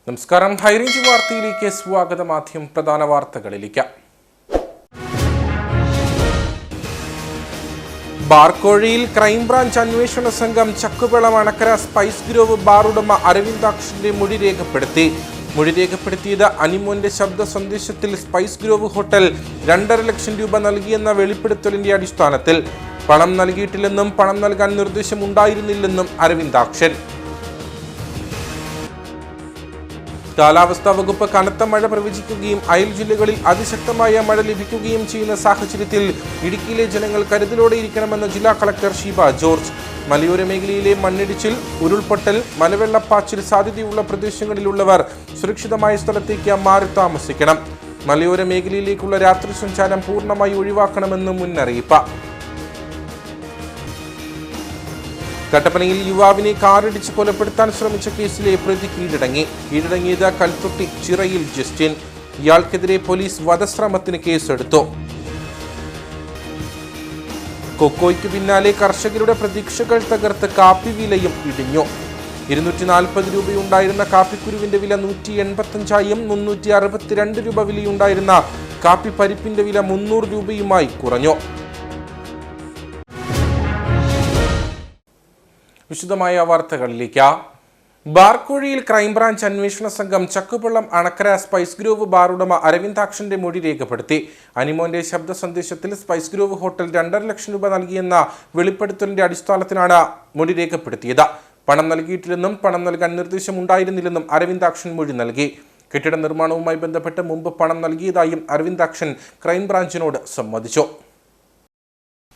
നമസ്കാരം. ഹൈറേഞ്ച് വാർത്തയിലേക്ക് സ്വാഗതം. ആദ്യം പ്രധാന വാർത്തകളിലേക്ക്. ബാർക്കോഴയിൽ ക്രൈംബ്രാഞ്ച് അന്വേഷണ സംഘം ചക്കുവെള്ളം അണക്കര സ്പൈസ് ഗ്രോവ് ബാർ ഉടമ അരവിന്ദാക്ഷന്റെ മൊഴി രേഖപ്പെടുത്തിയത് അനിമോന്റെ ശബ്ദ സന്ദേശത്തിൽ സ്പൈസ് ഗ്രോവ് ഹോട്ടൽ 2.5 ലക്ഷം രൂപ നൽകിയെന്ന വെളിപ്പെടുത്തലിന്റെ അടിസ്ഥാനത്തിൽ പണം നൽകിയിട്ടില്ലെന്നും പണം നൽകാൻ നിർദ്ദേശമുണ്ടായിരുന്നില്ലെന്നും അരവിന്ദാക്ഷൻ. കാലാവസ്ഥാ വകുപ്പ് കനത്ത മഴ പ്രവചിക്കുകയും അയൽ ജില്ലകളിൽ അതിശക്തമായ മഴ ലഭിക്കുകയും ചെയ്യുന്ന സാഹചര്യത്തിൽ ഇടുക്കിയിലെ ജനങ്ങൾ കരുതലോടെ ഇരിക്കണമെന്ന് ജില്ലാ കളക്ടർ ഷീബ ജോർജ്. മലയോര മേഖലയിലെ മണ്ണിടിച്ചിൽ, ഉരുൾപൊട്ടൽ, മലവെള്ളപ്പാച്ചിൽ സാധ്യതയുള്ള പ്രദേശങ്ങളിലുള്ളവർ സുരക്ഷിതമായ സ്ഥലത്തേക്ക് മാറി താമസിക്കണം. മലയോര മേഖലയിലേക്കുള്ള രാത്രി സഞ്ചാരം പൂർണ്ണമായി ഒഴിവാക്കണമെന്ന് മുന്നറിയിപ്പ്. കട്ടപ്പനയിൽ യുവാവിനെ കാറിടിച്ച് കൊലപ്പെടുത്താൻ ശ്രമിച്ച കേസിലെ പ്രതി കീഴടങ്ങിയത് കൽത്തൊട്ടി ചിറയിൽ ജസ്റ്റിൻ. ഇയാൾക്കെതിരെ പോലീസ് വധശ്രമത്തിന് കേസെടുത്തു. കൊക്കോയ്ക്ക് പിന്നാലെ കർഷകരുടെ പ്രതീക്ഷകൾ തകർത്ത് കാപ്പി വിലയും ഇടിഞ്ഞു. 240 രൂപയുണ്ടായിരുന്ന കാപ്പിക്കുരുവിന്റെ വില 185ആയും 362 രൂപ വിലയുണ്ടായിരുന്ന കാപ്പി പരിപ്പിന്റെ വില 300 രൂപയുമായി കുറഞ്ഞു. വിശദമായ വാർത്തകളിലേക്ക്. ബാർക്കോഴയിൽ ക്രൈംബ്രാഞ്ച് അന്വേഷണ സംഘം ചക്കുവെള്ളം അണക്കര സ്പൈസ് ഗ്രോവ് ബാർ ഉടമ അരവിന്ദാക്ഷന്റെ മൊഴി രേഖപ്പെടുത്തി. അനിമോന്റെ ശബ്ദ സന്ദേശത്തിൽ സ്പൈസ് ഗ്രോവ് ഹോട്ടൽ 2.5 ലക്ഷം രൂപ നൽകിയെന്ന വെളിപ്പെടുത്തലിന്റെ അടിസ്ഥാനത്തിലാണ് മൊഴി രേഖപ്പെടുത്തിയത്. പണം നൽകിയിട്ടില്ലെന്നും പണം നൽകാൻ നിർദ്ദേശമുണ്ടായിരുന്നില്ലെന്നും അരവിന്ദാക്ഷൻ മൊഴി നൽകി. കെട്ടിട നിർമ്മാണവുമായി ബന്ധപ്പെട്ട് മുമ്പ് പണം നൽകിയതായും അരവിന്ദാക്ഷൻ ക്രൈംബ്രാഞ്ചിനോട് സമ്മതിച്ചു.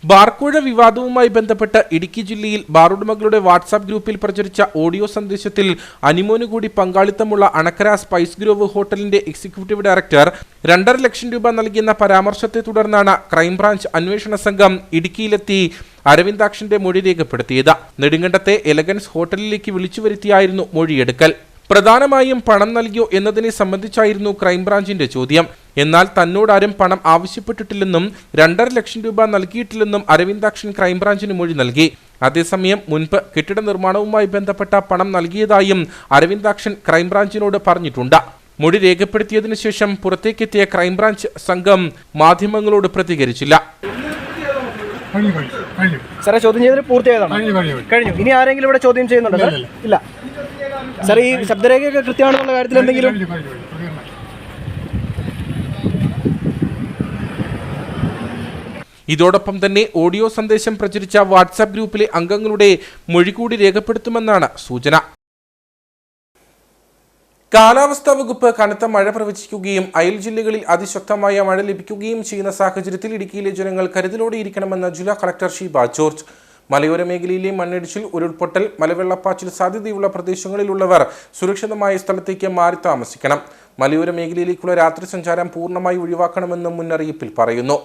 ബാർക്കോഴ വിവാദവുമായി ബന്ധപ്പെട്ട് ഇടുക്കി ജില്ലയിൽ ബാറുടമകളുടെ വാട്സാപ്പ് ഗ്രൂപ്പിൽ പ്രചരിച്ച ഓഡിയോ സന്ദേശത്തിൽ അനിമോന് കൂടി പങ്കാളിത്തമുള്ള അണക്കര സ്പൈസ് ഗ്രോവ് ഹോട്ടലിന്റെ എക്സിക്യൂട്ടീവ് ഡയറക്ടർ 2.5 ലക്ഷം രൂപ നൽകിയെന്ന പരാമർശത്തെ തുടർന്നാണ് ക്രൈംബ്രാഞ്ച് അന്വേഷണ സംഘം ഇടുക്കിയിലെത്തി അരവിന്ദാക്ഷന്റെ മൊഴി രേഖപ്പെടുത്തിയത്. നെടുങ്കണ്ടത്തെ എലഗൻസ് ഹോട്ടലിലേക്ക് വിളിച്ചു വരുത്തിയായിരുന്നു മൊഴിയെടുക്കൽ. പ്രധാനമായും പണം നൽകിയോ എന്നതിനെ സംബന്ധിച്ചായിരുന്നു ക്രൈംബ്രാഞ്ചിന്റെ ചോദ്യം. എന്നാൽ തന്നോടാരും പണം ആവശ്യപ്പെട്ടിട്ടില്ലെന്നും 2.5 ലക്ഷം രൂപ നൽകിയിട്ടില്ലെന്നും അരവിന്ദാക്ഷൻ ക്രൈംബ്രാഞ്ചിന് മൊഴി നൽകി. അതേസമയം മുൻപ് കെട്ടിട നിർമ്മാണവുമായി ബന്ധപ്പെട്ട പണം നൽകിയതായും അരവിന്ദാക്ഷൻ ക്രൈംബ്രാഞ്ചിനോട് പറഞ്ഞിട്ടുണ്ട്. മൊഴി രേഖപ്പെടുത്തിയതിനു ശേഷം പുറത്തേക്കെത്തിയ ക്രൈംബ്രാഞ്ച് സംഘം മാധ്യമങ്ങളോട് പ്രതികരിച്ചില്ല. സാറേ, ചോദ്യം ചെയ്തത് പൂർത്തിയായതാണ്. കഴിഞ്ഞു. ഇനി ആരെങ്കിലും ഇവിടെ ചോദ്യം ചെയ്യുന്നുണ്ടോ? ഇല്ല സാർ. ഈ ശബ്ദരേഖയൊക്കെ കൃത്യമാണെന്നുള്ള കാര്യത്തിൽ എന്തെങ്കിലും? ഇതോടൊപ്പം തന്നെ ഓഡിയോ സന്ദേശം പ്രചരിച്ച വാട്സാപ്പ് ഗ്രൂപ്പിലെ അംഗങ്ങളുടെ മൊഴി കൂടി രേഖപ്പെടുത്തുമെന്നാണ് സൂചന. കാലാവസ്ഥാ വകുപ്പ് കനത്ത മഴ പ്രവചിക്കുകയും അയൽ ജില്ലകളിൽ അതിശക്തമായ മഴ ലഭിക്കുകയും ചെയ്യുന്ന സാഹചര്യത്തിൽ ഇടുക്കിയിലെ ജനങ്ങൾ കരുതലോടെ ഇരിക്കണമെന്ന് ജില്ലാ കളക്ടർ ഷീബ ജോർജ്. മലയോര മേഖലയിലെ മണ്ണിടിച്ചിൽ, ഉരുൾപൊട്ടൽ, മലവെള്ളപ്പാച്ചിൽ സാധ്യതയുള്ള പ്രദേശങ്ങളിലുള്ളവർ സുരക്ഷിതമായ സ്ഥലത്തേക്ക് മാറി താമസിക്കണം. മലയോര മേഖലയിലേക്കുള്ള രാത്രി സഞ്ചാരം പൂർണ്ണമായി ഒഴിവാക്കണമെന്നും മുന്നറിയിപ്പിൽ പറയുന്നു.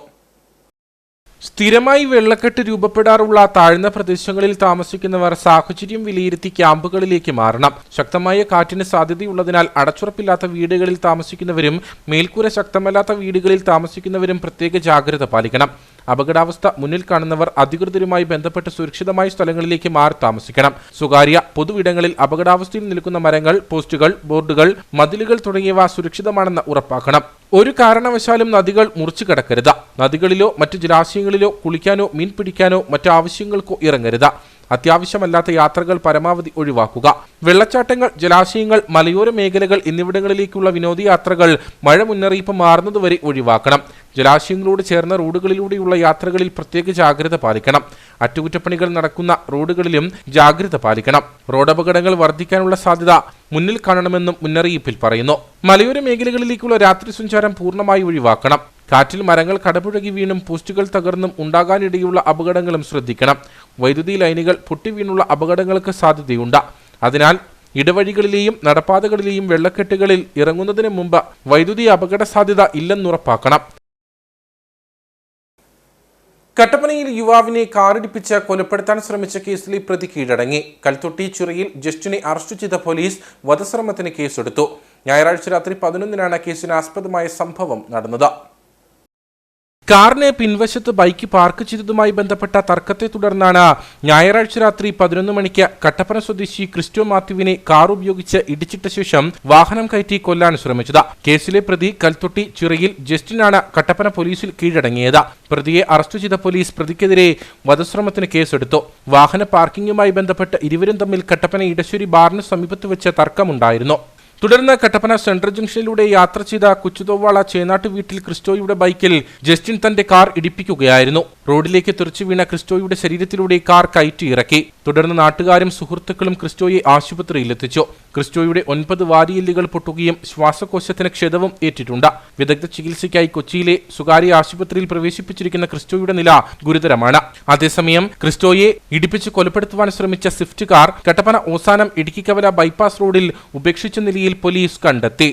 സ്ഥിരമായി വെള്ളക്കെട്ട് രൂപപ്പെടാറുള്ള താഴ്ന്ന പ്രദേശങ്ങളിൽ താമസിക്കുന്നവർ സാഹചര്യം വിലയിരുത്തി ക്യാമ്പുകളിലേക്ക് മാറണം. ശക്തമായ കാറ്റിന് സാധ്യതയുള്ളതിനാൽ അടച്ചുറപ്പില്ലാത്ത വീടുകളിൽ താമസിക്കുന്നവരും മേൽക്കൂര ശക്തമല്ലാത്ത വീടുകളിൽ താമസിക്കുന്നവരും പ്രത്യേക ജാഗ്രത പാലിക്കണം. അപകടാവസ്ഥ മുന്നിൽ കാണുന്നവർ അധികൃതരുമായി ബന്ധപ്പെട്ട് സുരക്ഷിതമായ സ്ഥലങ്ങളിലേക്ക് മാറി താമസിക്കണം. സ്വകാര്യ പൊതുവിടങ്ങളിൽ അപകടാവസ്ഥയിൽ നിൽക്കുന്ന മരങ്ങൾ, പോസ്റ്റുകൾ, ബോർഡുകൾ, മതിലുകൾ തുടങ്ങിയവ സുരക്ഷിതമാണെന്ന് ഉറപ്പാക്കണം. ഒരു കാരണവശാലും നദികൾ മുറിച്ചു കടക്കരുത്. നദികളിലോ മറ്റു ജലാശയങ്ങളിലോ കുളിക്കാനോ മീൻ പിടിക്കാനോ മറ്റു ആവശ്യങ്ങൾക്കോ ഇറങ്ങരുത്. അത്യാവശ്യമല്ലാത്ത യാത്രകൾ പരമാവധി ഒഴിവാക്കുക. വെള്ളച്ചാട്ടങ്ങൾ, ജലാശയങ്ങൾ, മലയോര മേഖലകൾ എന്നിവിടങ്ങളിലേക്കുള്ള വിനോദയാത്രകൾ മഴ മുന്നറിയിപ്പ് മാറുന്നതുവരെ ഒഴിവാക്കണം. ജലാശയങ്ങളോട് ചേർന്ന റോഡുകളിലൂടെയുള്ള യാത്രകളിൽ പ്രത്യേക ജാഗ്രത പാലിക്കണം. അറ്റകുറ്റപ്പണികൾ നടക്കുന്ന റോഡുകളിലും ജാഗ്രത പാലിക്കണം. റോഡപകടങ്ങൾ വർദ്ധിക്കാനുള്ള സാധ്യത മുന്നിൽ കാണണമെന്നും മുന്നറിയിപ്പിൽ പറയുന്നു. മലയോര മേഖലകളിലേക്കുള്ള രാത്രി സഞ്ചാരം പൂർണ്ണമായി ഒഴിവാക്കണം. കാറ്റിൽ മരങ്ങൾ കടപുഴകി വീണും പോസ്റ്റുകൾ തകർന്നും ഉണ്ടാകാനിടയുള്ള അപകടങ്ങളും ശ്രദ്ധിക്കണം. വൈദ്യുതി ലൈനുകൾ പൊട്ടിവീണുള്ള അപകടങ്ങൾക്ക് സാധ്യതയുണ്ട്. അതിനാൽ ഇടവഴികളിലെയും നടപ്പാതകളിലെയും വെള്ളക്കെട്ടുകളിൽ ഇറങ്ങുന്നതിന് മുമ്പ് വൈദ്യുതി അപകട സാധ്യത ഇല്ലെന്നുറപ്പാക്കണം. കട്ടപ്പനയിൽ യുവാവിനെ കാറിടിപ്പിച്ച് കൊലപ്പെടുത്താൻ ശ്രമിച്ച കേസിലെ പ്രതി കീഴടങ്ങി. കൽത്തൊട്ടി ചിറയിൽ ജസ്റ്റിനെ അറസ്റ്റ് ചെയ്ത പോലീസ് വധശ്രമത്തിന് കേസെടുത്തു. ഞായറാഴ്ച രാത്രി 11-നാണ് കേസിന് ആസ്പദമായ സംഭവം നടന്നത്. കാറിന് പിൻവശത്ത് ബൈക്ക് പാർക്ക് ചെയ്തതുമായി ബന്ധപ്പെട്ട തർക്കത്തെ തുടർന്നാണ് ഞായറാഴ്ച രാത്രി 11 മണിക്ക് കട്ടപ്പന സ്വദേശി ക്രിസ്റ്റോ മാത്യുവിനെ കാർ ഉപയോഗിച്ച് ഇടിച്ചിട്ട ശേഷം വാഹനം കയറ്റി കൊല്ലാൻ ശ്രമിച്ചത്. കേസിലെ പ്രതി കൽത്തൊട്ടി ചിറയിൽ ജസ്റ്റിനാണ് കട്ടപ്പന പോലീസിൽ കീഴടങ്ങിയത്. പ്രതിയെ അറസ്റ്റ് ചെയ്ത പോലീസ് പ്രതിക്കെതിരെ വധശ്രമത്തിന് കേസെടുത്തു. വാഹന പാർക്കിംഗുമായി ബന്ധപ്പെട്ട് ഇരുവരും തമ്മിൽ കട്ടപ്പന ഇടശ്ശേരി ബാറിന് സമീപത്ത് വെച്ച് തർക്കമുണ്ടായിരുന്നു. തുടർന്ന് കട്ടപ്പന സെൻട്രൽ ജംഗ്ഷനിലൂടെ യാത്ര ചെയ്ത കുച്ചുതോവാള ചേനാട്ട് വീട്ടിൽ ക്രിസ്റ്റോയുടെ ബൈക്കിൽ ജസ്റ്റിൻ തന്റെ കാർ ഇടിപ്പിക്കുകയായിരുന്നു. റോഡിലേക്ക് തെറിച്ചു വീണ ക്രിസ്റ്റോയുടെ ശരീരത്തിലൂടെ കാർ കയറ്റിയിറക്കി. തുടർന്ന് നാട്ടുകാരും സുഹൃത്തുക്കളും ക്രിസ്റ്റോയെ ആശുപത്രിയിലെത്തിച്ചു. ക്രിസ്റ്റോയുടെ 9 വാരിയെല്ലുകൾ പൊട്ടുകയും ശ്വാസകോശത്തിന് ക്ഷതവും ഏറ്റിട്ടുണ്ട്. വിദഗ്ധ ചികിത്സയ്ക്കായി കൊച്ചിയിലെ സ്വകാര്യ ആശുപത്രിയിൽ പ്രവേശിപ്പിച്ചിരിക്കുന്ന ക്രിസ്റ്റോയുടെ നില ഗുരുതരമാണ്. അതേസമയം ക്രിസ്റ്റോയെ ഇടിപ്പിച്ച് കൊലപ്പെടുത്തുവാൻ ശ്രമിച്ച Swift car Kattappana Ozanam Idukkikkavala bypass റോഡിൽ ഉപേക്ഷിച്ച നിലയിൽ പോലീസ് കണ്ടെത്തി.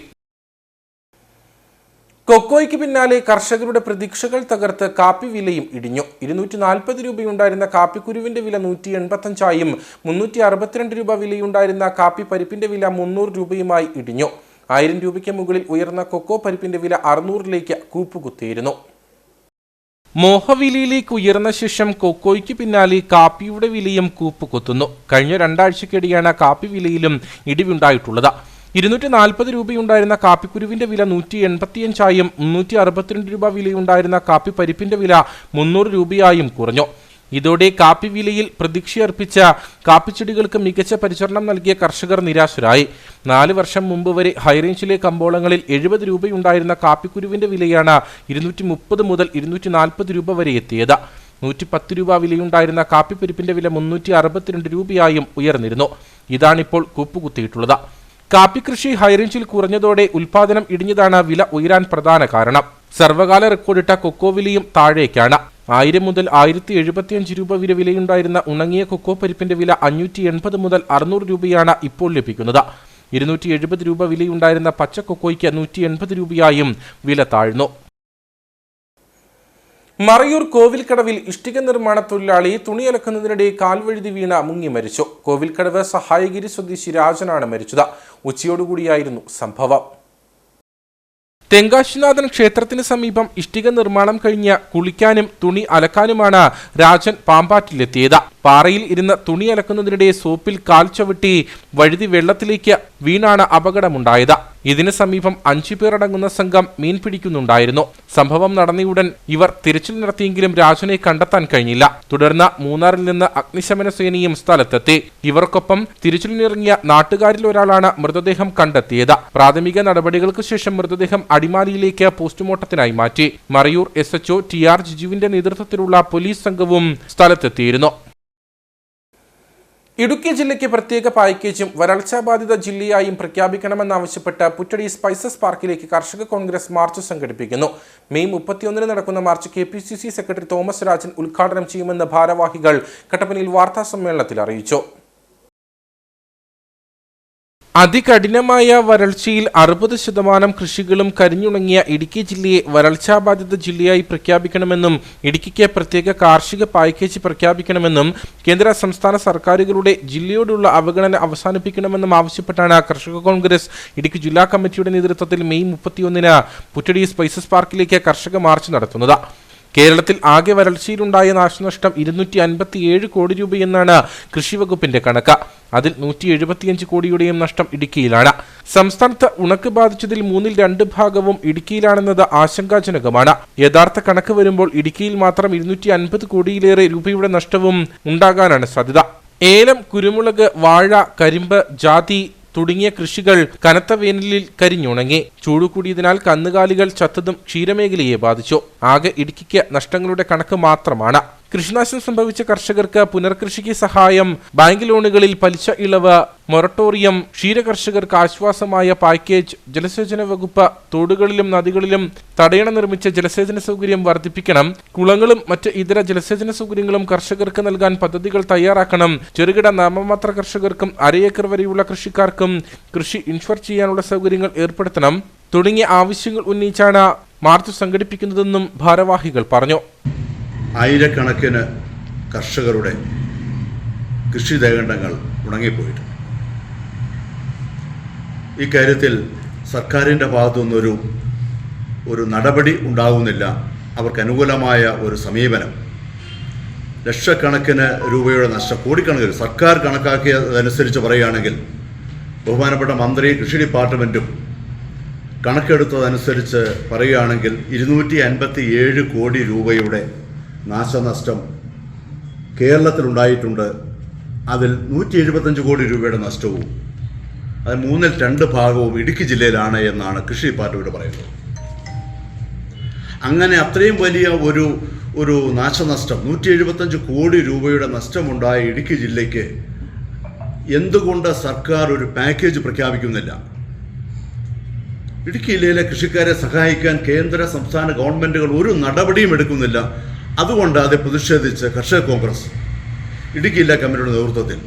കൊക്കോയ്ക്ക് പിന്നാലെ കർഷകരുടെ പ്രതീക്ഷകൾ തകർത്ത് കാപ്പി വിലയും ഇടിഞ്ഞു. 240 രൂപയുണ്ടായിരുന്ന കാപ്പിക്കുരുവിന്റെ വില 185ആയും 362 രൂപ വിലയുണ്ടായിരുന്ന കാപ്പി പരിപ്പിന്റെ വില 300 രൂപയുമായി ഇടിഞ്ഞു. 1000 രൂപയ്ക്ക് മുകളിൽ ഉയർന്ന കൊക്കോ പരിപ്പിന്റെ വില 600ലേക്ക് കൂപ്പുകുത്തിയിരുന്നു. മോഹവിലയിലേക്ക് ഉയർന്ന ശേഷം കൊക്കോയ്ക്ക് പിന്നാലെ കാപ്പിയുടെ വിലയും കൂപ്പുകുത്തുന്നു. കഴിഞ്ഞ 2 ആഴ്ചക്കിടെയാണ് കാപ്പി വിലയിലും ഇടിവുണ്ടായിട്ടുള്ളത്. 240 രൂപയുണ്ടായിരുന്ന കാപ്പിക്കുരുവിന്റെ വില 185ആയും 362 രൂപ വിലയുണ്ടായിരുന്ന കാപ്പി പരിപ്പിന്റെ വില 300 രൂപയായും കുറഞ്ഞു. ഇതോടെ കാപ്പി വിലയിൽ പ്രതീക്ഷയർപ്പിച്ച കാപ്പിച്ചെടികൾക്ക് മികച്ച പരിചരണം നൽകിയ കർഷകർ നിരാശരായി. 4 വർഷം മുമ്പ് വരെ ഹൈറേഞ്ചിലെ കമ്പോളങ്ങളിൽ 70 രൂപയുണ്ടായിരുന്ന കാപ്പിക്കുരുവിന്റെ വിലയാണ് 230 മുതൽ 240 രൂപ വരെ എത്തിയത്. 110 രൂപ വിലയുണ്ടായിരുന്ന കാപ്പിപ്പരിപ്പിന്റെ വില 362 രൂപയായും ഉയർന്നിരുന്നു. ഇതാണിപ്പോൾ കൂപ്പുകുത്തിയിട്ടുള്ളത്. കാപ്പി കൃഷി ഹൈറേഞ്ചിൽ കുറഞ്ഞതോടെ ഉൽപാദനം ഇടിഞ്ഞതാണ് വില ഉയരാൻ പ്രധാന കാരണം. സർവകാല റെക്കോർഡിട്ട കൊക്കോ വിലയും താഴേക്കാണ്. 1000 മുതൽ 1075 രൂപ വരെ വിലയുണ്ടായിരുന്ന ഉണങ്ങിയ കൊക്കോ പരിപ്പിന്റെ വില 580 മുതൽ 600 രൂപയാണ് ഇപ്പോൾ ലഭിക്കുന്നത്. 270 രൂപ വിലയുണ്ടായിരുന്ന പച്ച കൊക്കോയ്ക്ക് 180 രൂപയായും വില താഴ്ന്നു. മറയൂർ കോവിൽക്കടവിൽ ഇഷ്ടിക നിർമ്മാണ തൊഴിലാളി തുണിയലക്കുന്നതിനിടെ കാൽവഴുതി വീണ മുങ്ങി മരിച്ചു. കോവിൽക്കടവ് സഹായഗിരി സ്വദേശി രാജനാണ് മരിച്ചത്. ഉച്ചയോടുകൂടിയായിരുന്നു സംഭവം. തെങ്കാശിനാഥൻ ക്ഷേത്രത്തിന് സമീപം ഇഷ്ടിക നിർമ്മാണം കഴിഞ്ഞ് കുളിക്കാനും തുണി അലക്കാനുമാണ് രാജൻ പാമ്പാറ്റിലെത്തിയത്. പാറയിൽ ഇരുന്ന് തുണി അലക്കുന്നതിനിടെ സോപ്പിൽ കാൽ ചവിട്ടി വഴുതി വെള്ളത്തിലേക്ക് വീണാണ് അപകടമുണ്ടായത്. ഇതിന് സമീപം 5 പേരടങ്ങുന്ന സംഘം മീൻ പിടിക്കുന്നുണ്ടായിരുന്നു. സംഭവം നടന്നയുടൻ ഇവർ തിരച്ചിൽ നടത്തിയെങ്കിലും രാജനെ കണ്ടെത്താൻ കഴിഞ്ഞില്ല. തുടർന്ന് മൂന്നാറിൽ നിന്ന് അഗ്നിശമന സേനയും സ്ഥലത്തെത്തി. ഇവർക്കൊപ്പം തിരച്ചിലിനിറങ്ങിയ നാട്ടുകാരിൽ ഒരാളാണ് മൃതദേഹം കണ്ടെത്തിയത്. പ്രാഥമിക നടപടികൾക്ക് ശേഷം മൃതദേഹം അടിമാലിയിലേക്ക് പോസ്റ്റ്മോർട്ടത്തിനായി മാറ്റി. മറയൂർ SHO TR ജിജുവിന്റെ നേതൃത്വത്തിലുള്ള പോലീസ് സംഘവും സ്ഥലത്തെത്തിയിരുന്നു. ഇടുക്കി ജില്ലയ്ക്ക് പ്രത്യേക പാക്കേജും വരൾച്ചാബാധിത ജില്ലയായും പ്രഖ്യാപിക്കണമെന്നാവശ്യപ്പെട്ട് പുറ്റടി സ്പൈസസ് പാർക്കിലേക്ക് കർഷക കോൺഗ്രസ് മാർച്ച് സംഘടിപ്പിക്കുന്നു. മെയ് 31 നടക്കുന്ന March KPCC secretary Thomas Rajan ഉദ്ഘാടനം ചെയ്യുമെന്ന് ഭാരവാഹികൾ കട്ടപ്പനയിൽ വാർത്താസമ്മേളനത്തിൽ അറിയിച്ചു. അതികഠിനമായ വരൾച്ചയിൽ 60% കൃഷികളും കരിഞ്ഞുണങ്ങിയ ഇടുക്കി ജില്ലയെ വരൾച്ചാബാധിത ജില്ലയായി പ്രഖ്യാപിക്കണമെന്നും ഇടുക്കിക്ക് പ്രത്യേക കാർഷിക പാക്കേജ് പ്രഖ്യാപിക്കണമെന്നും കേന്ദ്ര സംസ്ഥാന സർക്കാരുകളുടെ ജില്ലയോടുള്ള അവഗണന അവസാനിപ്പിക്കണമെന്നും ആവശ്യപ്പെട്ടാണ് കർഷക കോൺഗ്രസ് ഇടുക്കി ജില്ലാ കമ്മിറ്റിയുടെ നേതൃത്വത്തിൽ മെയ് 31 പുറ്റടി സ്പൈസസ് പാർക്കിലേക്ക് കർഷക മാർച്ച് നടത്തുന്നത്. കേരളത്തിൽ ആകെ വരൾച്ചയിലുണ്ടായ നാശനഷ്ടം 257 കോടി രൂപയെന്നാണ് കൃഷിവകുപ്പിന്റെ കണക്ക്. അതിൽ 175 കോടിയുടെയും നഷ്ടം ഇടുക്കിയിലാണ്. സംസ്ഥാനത്ത് ഉണക്ക് ബാധിച്ചതിൽ 2 ഭാഗവും ഇടുക്കിയിലാണെന്നത് ആശങ്കാജനകമാണ്. യഥാർത്ഥ കണക്ക് വരുമ്പോൾ ഇടുക്കിയിൽ മാത്രം 250 കോടിയിലേറെ രൂപയുടെ നഷ്ടവും ഉണ്ടാകാനാണ് സാധ്യത. ഏലം, കുരുമുളക്, വാഴ, കരിമ്പ്, ജാതി തുടങ്ങിയ കൃഷികൾ കനത്ത വേനലിൽ കരിഞ്ഞുണങ്ങി. ചൂടുകൂടിയതിനാൽ കന്നുകാലികൾ ചത്തതും ക്ഷീരമേഖലയെ ബാധിച്ചു. ആകെ ഇടുക്കിക്ക് നഷ്ടങ്ങളുടെ കണക്ക് മാത്രമാണ്. കൃഷിനാശം സംഭവിച്ച കർഷകർക്ക് പുനർകൃഷിക്ക് സഹായം, ബാങ്ക് ലോണുകളിൽ പലിശ ഇളവ്, മൊറട്ടോറിയം, ക്ഷീരകർഷകർക്ക് ആശ്വാസമായ പാക്കേജ്, ജലസേചന വകുപ്പ് തോടുകളിലും നദികളിലും തടയണ നിർമ്മിച്ച ജലസേചന സൗകര്യം വർദ്ധിപ്പിക്കണം, കുളങ്ങളും മറ്റ് ഇതര ജലസേചന സൗകര്യങ്ങളും കർഷകർക്ക് നൽകാൻ പദ്ധതികൾ തയ്യാറാക്കണം, ചെറുകിട നാമമാത്ര കർഷകർക്കും 1/2 ഏക്കർ വരെയുള്ള കൃഷിക്കാർക്കും കൃഷി ഇൻഷുർ ചെയ്യാനുള്ള സൗകര്യങ്ങൾ ഏർപ്പെടുത്തണം തുടങ്ങിയ ആവശ്യങ്ങൾ ഉന്നയിച്ചാണ് മാർച്ച് സംഘടിപ്പിക്കുന്നതെന്നും ഭാരവാഹികൾ പറഞ്ഞു. ആയിരക്കണക്കിന് കർഷകരുടെ കൃഷിദേഹണ്ഡങ്ങൾ ഉണങ്ങിപ്പോയിട്ടുണ്ട്. ഇക്കാര്യത്തിൽ സർക്കാരിൻ്റെ ഭാഗത്തുനിന്നൊരു നടപടി ഉണ്ടാകുന്നില്ല അവർക്ക് അനുകൂലമായ ഒരു സമീപനം, ലക്ഷക്കണക്കിന് രൂപയുടെ നഷ്ടം, കോടിക്കണക്കിന് സർക്കാർ കണക്കാക്കിയതനുസരിച്ച് പറയുകയാണെങ്കിൽ ബഹുമാനപ്പെട്ട മന്ത്രി കൃഷി ഡിപ്പാർട്ട്മെൻറ്റും കണക്കെടുത്തതനുസരിച്ച് പറയുകയാണെങ്കിൽ 257 കോടി രൂപയുടെ നാശനഷ്ടം കേരളത്തിലുണ്ടായിട്ടുണ്ട്. അതിൽ 175 കോടി രൂപയുടെ നഷ്ടവും അത് 2/3 ഭാഗവും ഇടുക്കി ജില്ലയിലാണ് എന്നാണ് കൃഷി ഡിപ്പാർട്ട്മെൻറ്റ് പറയുന്നത്. അങ്ങനെ അത്രയും വലിയ ഒരു നാശനഷ്ടം, 175 കോടി രൂപയുടെ നഷ്ടമുണ്ടായ ഇടുക്കി ജില്ലയ്ക്ക് എന്തുകൊണ്ട് സർക്കാർ ഒരു പാക്കേജ് പ്രഖ്യാപിക്കുന്നില്ല? ഇടുക്കി ജില്ലയിലെ കൃഷിക്കാരെ സഹായിക്കാൻ കേന്ദ്ര സംസ്ഥാന ഗവൺമെൻറ്റുകൾ ഒരു നടപടിയും എടുക്കുന്നില്ല. അതുകൊണ്ട് അത് പ്രതിഷേധിച്ച് കർഷക കോൺഗ്രസ് ഇടുക്കി ജില്ലാ കമ്മിറ്റിയുടെ നേതൃത്വത്തിൽ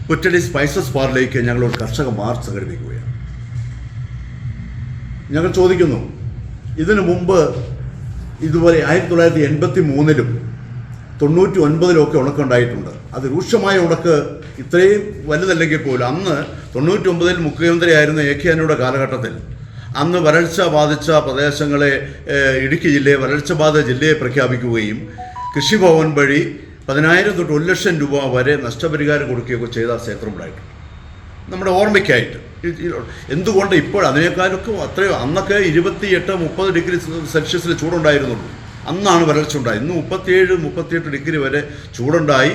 പുറ്റടി സ്പൈസസ് പാർക്കിലേക്ക് ഞങ്ങളൊരു കർഷക മാർച്ച് സംഘടിപ്പിക്കുകയാണ്. ഞങ്ങൾ ചോദിക്കുന്നു, ഇതിനു മുമ്പ് ഇതുപോലെ 1983-ലും 99-ലും ഒക്കെ ഉണക്കുണ്ടായിട്ടുണ്ട്. അത് രൂക്ഷമായ ഉണക്ക് ഇത്രയും വലുതല്ലെങ്കിൽ പോലും അന്ന് 99-ൽ മുഖ്യമന്ത്രിയായിരുന്ന എ കെ ആന്റണിയുടെ കാലഘട്ടത്തിൽ അന്ന് വരൾച്ച ബാധിച്ച പ്രദേശങ്ങളെ ഇടുക്കി ജില്ലയെ വരൾച്ച ബാധിത ജില്ലയെ പ്രഖ്യാപിക്കുകയും കൃഷിഭവൻ വഴി 10,000 തൊട്ട് 1 ലക്ഷം രൂപ വരെ നഷ്ടപരിഹാരം കൊടുക്കുകയൊക്കെ ചെയ്ത ക്ഷേത്രമുണ്ടായിട്ട് നമ്മുടെ ഓർമ്മയ്ക്കായിട്ട്. എന്തുകൊണ്ട് ഇപ്പോൾ അതിനേക്കാളൊക്കെ അത്രയോ അന്നൊക്കെ 28-30 ഡിഗ്രി സെൽഷ്യസിൽ ചൂടുണ്ടായിരുന്നുള്ളൂ. അന്നാണ് വരൾച്ച ഉണ്ടായത്. ഇന്ന് 37-38 ഡിഗ്രി വരെ ചൂടുണ്ടായി.